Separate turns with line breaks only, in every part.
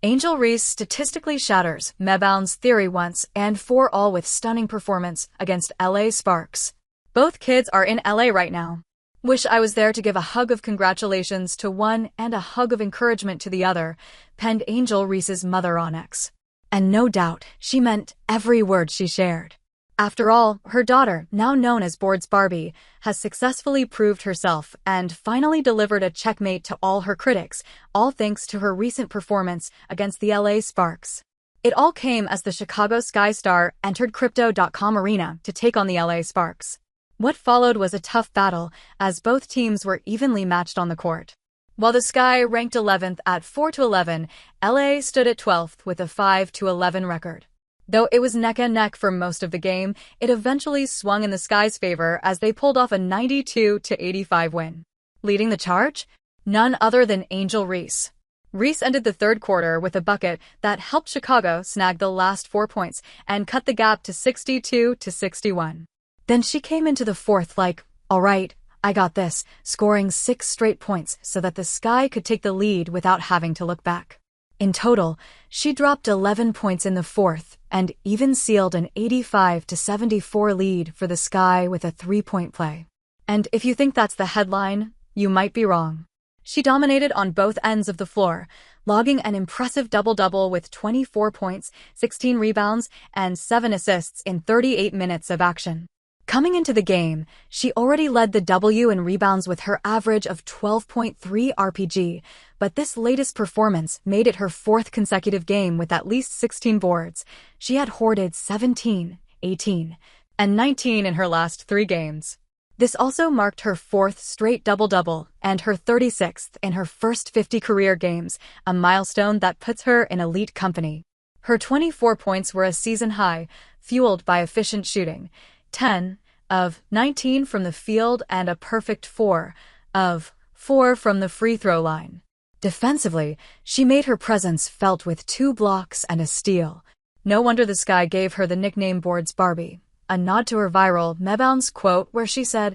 Angel Reese statistically shatters Mebounds theory once and for all with stunning performance against LA Sparks. Both kids are in LA right now. Wish I was there to give a hug of congratulations to one and a hug of encouragement to the other, penned Angel Reese's mother on X. And no doubt, she meant every word she shared. After all, her daughter, now known as Boards Barbie, has successfully proved herself and finally delivered a checkmate to all her critics, all thanks to her recent performance against the LA Sparks. It all came as the Chicago Sky star entered Crypto.com arena to take on the LA Sparks. What followed was a tough battle, as both teams were evenly matched on the court. While the Sky ranked 11th at 4-11, LA stood at 12th with a 5-11 record. Though it was neck and neck for most of the game, it eventually swung in the Sky's favor as they pulled off a 92-85 win. Leading the charge? None other than Angel Reese. Reese ended the third quarter with a bucket that helped Chicago snag the last 4 points and cut the gap to 62-61. Then she came into the fourth like, all right, I got this, scoring 6 straight points so that the Sky could take the lead without having to look back. In total, she dropped 11 points in the fourth and even sealed an 85-74 lead for the Sky with a 3-point play. And if you think that's the headline, you might be wrong. She dominated on both ends of the floor, logging an impressive double-double with 24 points, 16 rebounds, and 7 assists in 38 minutes of action. Coming into the game, she already led the W in rebounds with her average of 12.3 RPG, but this latest performance made it her fourth consecutive game with at least 16 boards. She had hoarded 17, 18, and 19 in her last 3 games. This also marked her fourth straight double-double and her 36th in her first 50 career games, a milestone that puts her in elite company. Her 24 points were a season high, fueled by efficient shooting. 10 of 19 from the field and a perfect 4 of 4 from the free throw line. Defensively, she made her presence felt with 2 blocks and a steal. No wonder the Sky gave her the nickname Boards Barbie, a nod to her viral Mebounds quote where she said,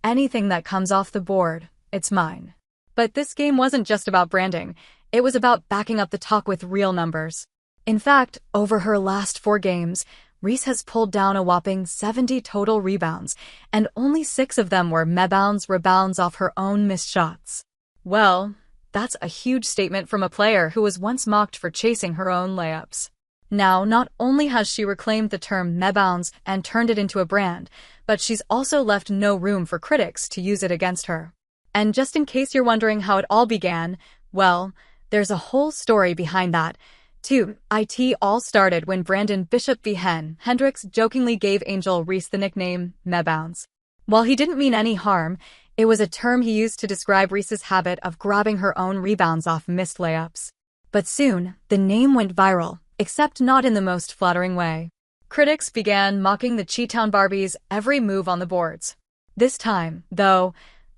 "Anything that comes off the board, it's mine." But this game wasn't just about branding, it was about backing up the talk with real numbers. In fact, over her last 4 games, Reese has pulled down a whopping 70 total rebounds, and only 6 of them were Mebounds rebounds off her own missed shots. Well, that's a huge statement from a player who was once mocked for chasing her own layups. Now, not only has she reclaimed the term Mebounds and turned it into a brand, but she's also left no room for critics to use it against her. And just in case you're wondering how it all began, well, there's a whole story behind that. It all started when Brandon Bishop v. Hendricks jokingly gave Angel Reese the nickname Mebounds. While he didn't mean any harm, it was a term he used to describe Reese's habit of grabbing her own rebounds off missed layups. But soon, the name went viral, except not in the most flattering way. Critics began mocking the Chi-Town Barbie's every move on the boards. This time, though,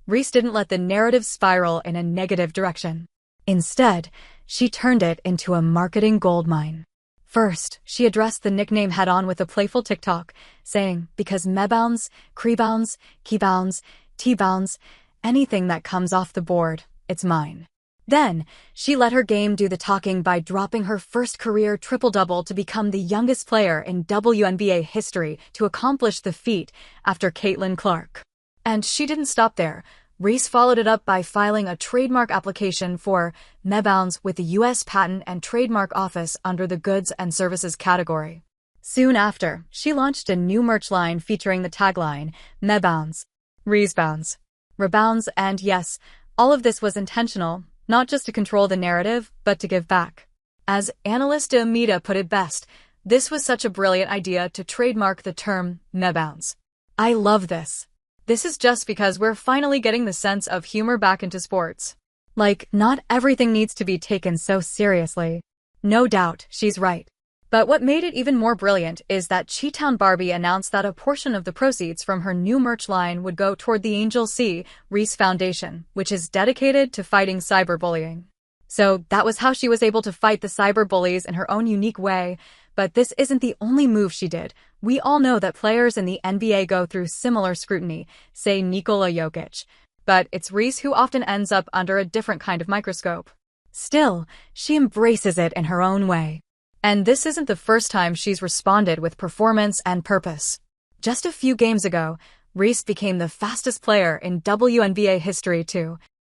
Reese didn't let the narrative spiral in a negative direction. Instead, she turned it into a marketing goldmine. First, she addressed the nickname head-on with a playful TikTok, saying, because Mebounds, Crebounds, Keybounds, T-bounds, anything that comes off the board, it's mine. Then, she let her game do the talking by dropping her first career triple-double to become the youngest player in WNBA history to accomplish the feat after Caitlin Clark. And she didn't stop there. Reese followed it up by filing a trademark application for Mebounds with the U.S. Patent and Trademark Office under the Goods and Services category. Soon after, she launched a new merch line featuring the tagline, Mebounds, Reesebounds, Rebounds, and yes, all of this was intentional, not just to control the narrative, but to give back. As analyst Amita put it best, this was such a brilliant idea to trademark the term Mebounds. I love this. This is just because we're finally getting the sense of humor back into sports. Like, not everything needs to be taken so seriously. No doubt, she's right. But what made it even more brilliant is that Chi-Town Barbie announced that a portion of the proceeds from her new merch line would go toward the Angel C. Reese Foundation, which is dedicated to fighting cyberbullying. So that was how she was able to fight the cyberbullies in her own unique way. But this isn't the only move she did. We all know that players in the NBA go through similar scrutiny, say Nikola Jokic. But it's Reese who often ends up under a different kind of microscope. Still, she embraces it in her own way. And this isn't the first time she's responded with performance and purpose. Just a few games ago, Reese became the fastest player in WNBA history to